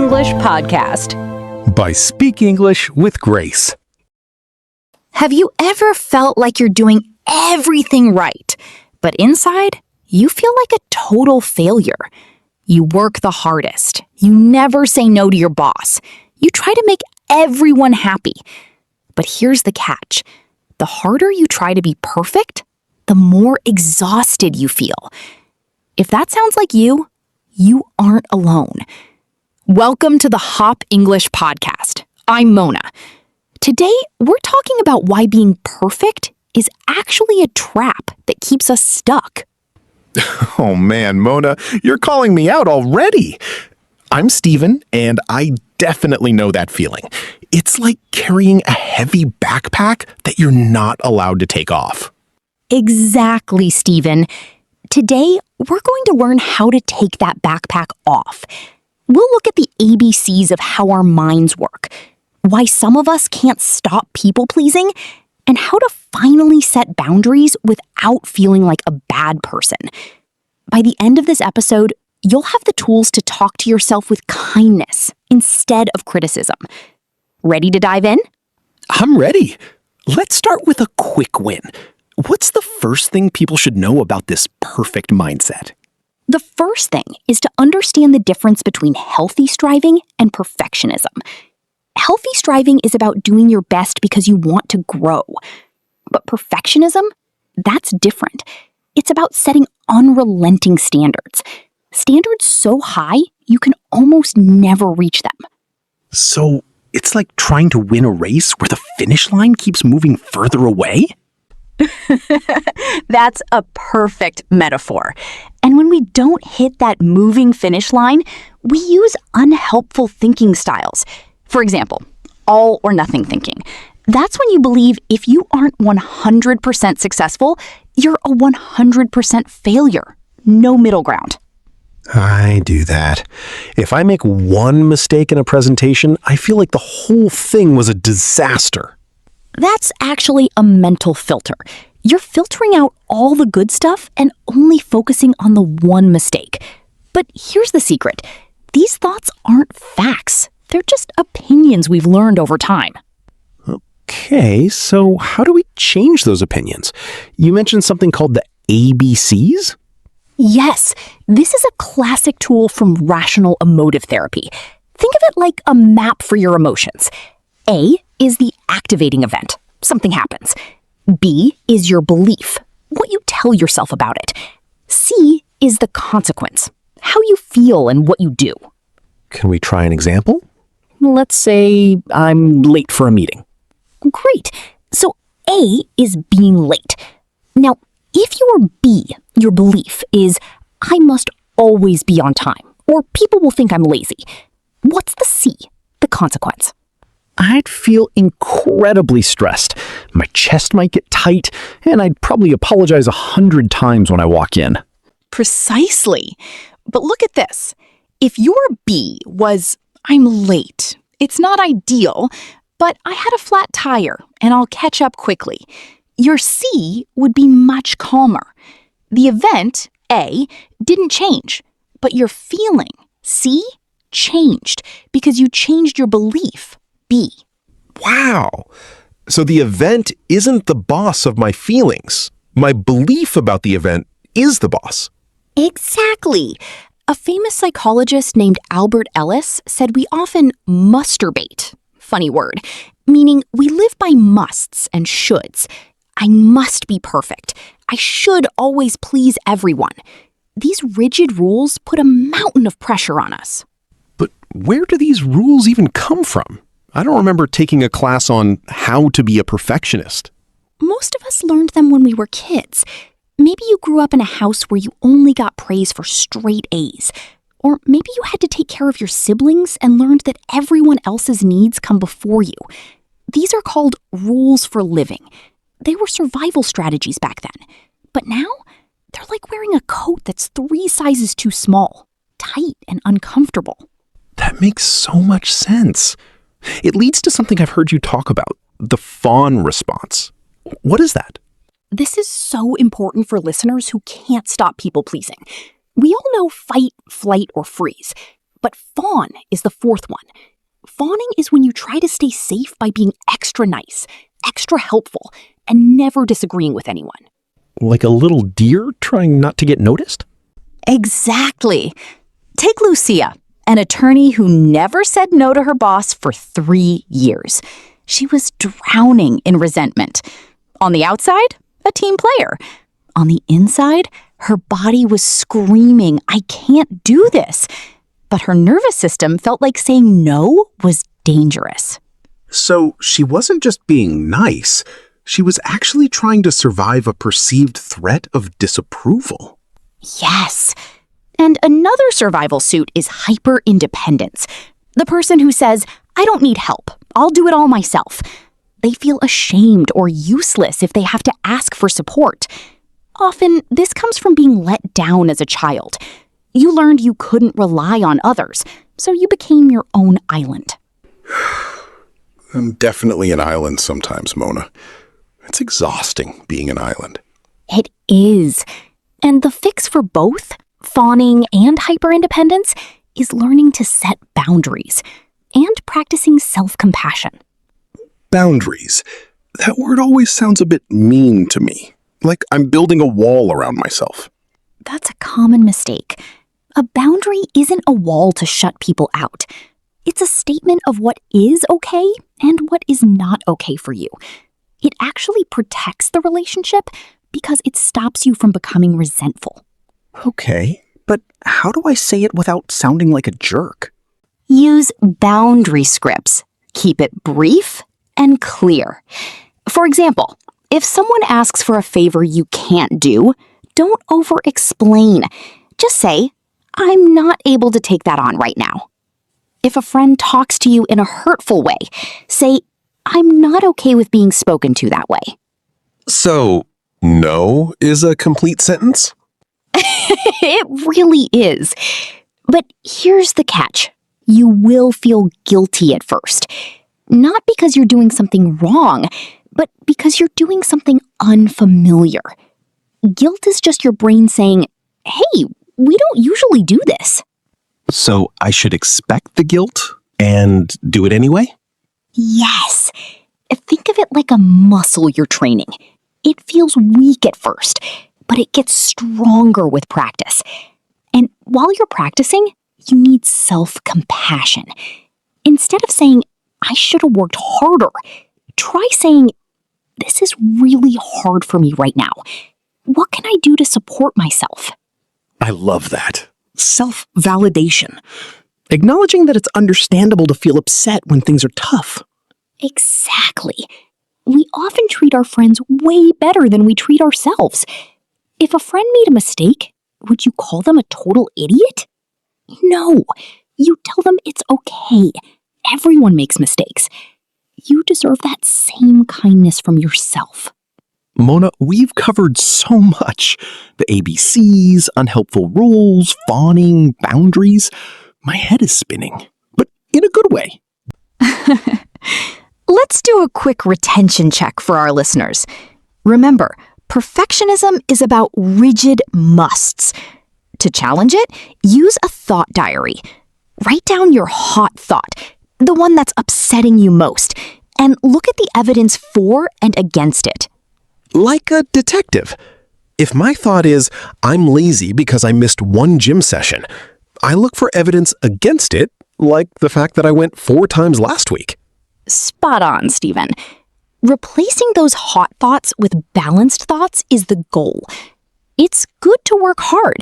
English podcast by Speak English with Grace. Have you ever felt like you're doing everything right, but inside, you feel like a total failure? You work the hardest. You never say no to your boss. You try to make everyone happy. But here's the catch. The harder you try to be perfect, the more exhausted you feel. If that sounds like you aren't alone. Welcome to the Hop English podcast. I'm Mona. Today, we're talking about why being perfect is actually a trap that keeps us stuck. Oh man, Mona, you're calling me out already. I'm Steven, and I definitely know that feeling. It's like carrying a heavy backpack that you're not allowed to take off. Exactly, Steven. Today, we're going to learn how to take that backpack off. We'll look at the ABCs of how our minds work, why some of us can't stop people-pleasing, and how to finally set boundaries without feeling like a bad person. By the end of this episode, you'll have the tools to talk to yourself with kindness instead of criticism. Ready to dive in? I'm ready. Let's start with a quick win. What's the first thing people should know about this perfect mindset? The first thing is to understand the difference between healthy striving and perfectionism. Healthy striving is about doing your best because you want to grow. But perfectionism, that's different. It's about setting unrelenting standards. Standards so high, you can almost never reach them. So it's like trying to win a race where the finish line keeps moving further away? That's a perfect metaphor. And when we don't hit that moving finish line, we use unhelpful thinking styles. For example, all or nothing thinking. That's when you believe if you aren't 100% successful, you're a 100% failure. No middle ground. I do that. If I make one mistake in a presentation, I feel like the whole thing was a disaster. That's actually a mental filter. You're filtering out all the good stuff and only focusing on the one mistake. But here's the secret. These thoughts aren't facts. They're just opinions we've learned over time. Okay, so how do we change those opinions? You mentioned something called the ABCs? Yes, this is a classic tool from rational emotive therapy. Think of it like a map for your emotions. A is the activating event. Something happens. B is your belief, what you tell yourself about it. C is the consequence, how you feel and what you do. Can we try an example? Let's say I'm late for a meeting. Great. So A is being late. Now, if your B, your belief, is I must always be on time, or people will think I'm lazy, what's the C, the consequence? I'd feel incredibly stressed. My chest might get tight, and I'd probably apologize 100 times when I walk in. Precisely. But look at this. If your B was, I'm late, it's not ideal, but I had a flat tire, and I'll catch up quickly, your C would be much calmer. The event, A, didn't change, but your feeling, C, changed because you changed your belief, B. Wow. So the event isn't the boss of my feelings. My belief about the event is the boss. Exactly. A famous psychologist named Albert Ellis said we often masturbate, funny word, meaning we live by musts and shoulds. I must be perfect. I should always please everyone. These rigid rules put a mountain of pressure on us. But where do these rules even come from? I don't remember taking a class on how to be a perfectionist. Most of us learned them when we were kids. Maybe you grew up in a house where you only got praise for straight A's. Or maybe you had to take care of your siblings and learned that everyone else's needs come before you. These are called rules for living. They were survival strategies back then. But now, they're like wearing a coat that's 3 sizes too small, tight and uncomfortable. That makes so much sense. It leads to something I've heard you talk about, the Fawn Response. What is that? This is so important for listeners who can't stop people-pleasing. We all know fight, flight, or freeze. But fawn is the fourth one. Fawning is when you try to stay safe by being extra nice, extra helpful, and never disagreeing with anyone. Like a little deer trying not to get noticed? Exactly. Take Lucia, an attorney who never said no to her boss for 3 years. She was drowning in resentment. On the outside, a team player. On the inside, her body was screaming, "I can't do this." But her nervous system felt like saying no was dangerous. So she wasn't just being nice. She was actually trying to survive a perceived threat of disapproval. Yes. And another survival suit is hyper-independence. The person who says, "I don't need help. I'll do it all myself." They feel ashamed or useless if they have to ask for support. Often, this comes from being let down as a child. You learned you couldn't rely on others, so you became your own island. I'm definitely an island sometimes, Mona. It's exhausting being an island. It is. And the fix for both, fawning and hyperindependence, is learning to set boundaries and practicing self-compassion. Boundaries. That word always sounds a bit mean to me. Like I'm building a wall around myself. That's a common mistake. A boundary isn't a wall to shut people out. It's a statement of what is okay and what is not okay for you. It actually protects the relationship because it stops you from becoming resentful. Okay, but how do I say it without sounding like a jerk? Use boundary scripts. Keep it brief and clear. For example, if someone asks for a favor you can't do, don't over-explain. Just say, "I'm not able to take that on right now." If a friend talks to you in a hurtful way, say, "I'm not okay with being spoken to that way." So, no is a complete sentence? It really is. But here's the catch. You will feel guilty at first. Not because you're doing something wrong, but because you're doing something unfamiliar. Guilt is just your brain saying, "Hey, we don't usually do this." So I should expect the guilt and do it anyway? Yes. Think of it like a muscle you're training. It feels weak at first, but it gets stronger with practice. And while you're practicing, you need self-compassion. Instead of saying, "I should have worked harder," try saying, "This is really hard for me right now. What can I do to support myself?" I love that. Self-validation. Acknowledging that it's understandable to feel upset when things are tough. Exactly. We often treat our friends way better than we treat ourselves. If a friend made a mistake, would you call them a total idiot? No. You tell them it's okay. Everyone makes mistakes. You deserve that same kindness from yourself. Mona, we've covered so much. The ABCs, unhelpful rules, fawning, boundaries. My head is spinning, but in a good way. Let's do a quick retention check for our listeners. Remember, perfectionism is about rigid musts. To challenge it, use a thought diary. Write down your hot thought, the one that's upsetting you most, and look at the evidence for and against it. Like a detective. If my thought is, I'm lazy because I missed one gym session, I look for evidence against it, like the fact that I went 4 times last week. Spot on, Stephen. Replacing those hot thoughts with balanced thoughts is the goal. It's good to work hard,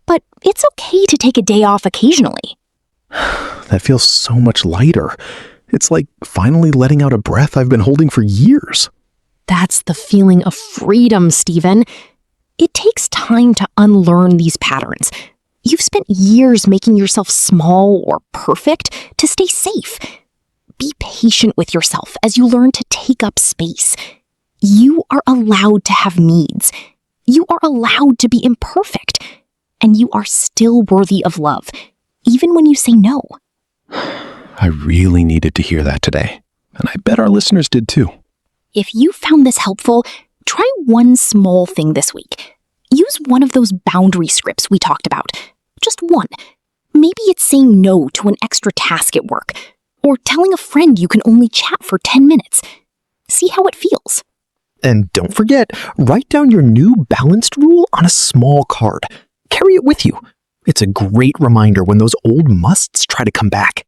but it's okay to take a day off occasionally. That feels so much lighter. It's like finally letting out a breath I've been holding for years. That's the feeling of freedom, Stephen. It takes time to unlearn these patterns. You've spent years making yourself small or perfect to stay safe. Be patient with yourself as you learn to take up space. You are allowed to have needs. You are allowed to be imperfect. And you are still worthy of love, even when you say no. I really needed to hear that today, and I bet our listeners did too. If you found this helpful, try one small thing this week. Use one of those boundary scripts we talked about. Just one. Maybe it's saying no to an extra task at work, or telling a friend you can only chat for 10 minutes. See how it feels. And don't forget, write down your new balanced rule on a small card. Carry it with you. It's a great reminder when those old musts try to come back.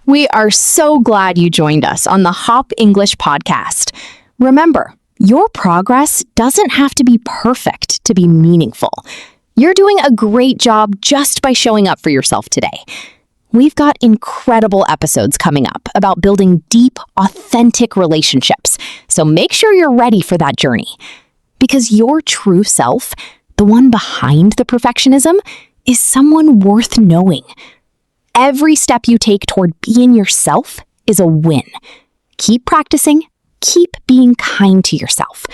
We are so glad you joined us on the Hop English podcast. Remember, your progress doesn't have to be perfect to be meaningful. You're doing a great job just by showing up for yourself today. We've got incredible episodes coming up about building deep, authentic relationships, so make sure you're ready for that journey. Because your true self, the one behind the perfectionism, is someone worth knowing. Every step you take toward being yourself is a win. Keep practicing, keep being kind to yourself.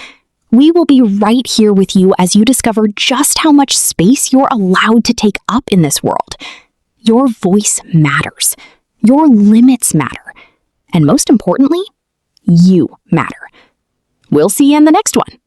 We will be right here with you as you discover just how much space you're allowed to take up in this world. Your voice matters. Your limits matter. And most importantly, you matter. We'll see you in the next one.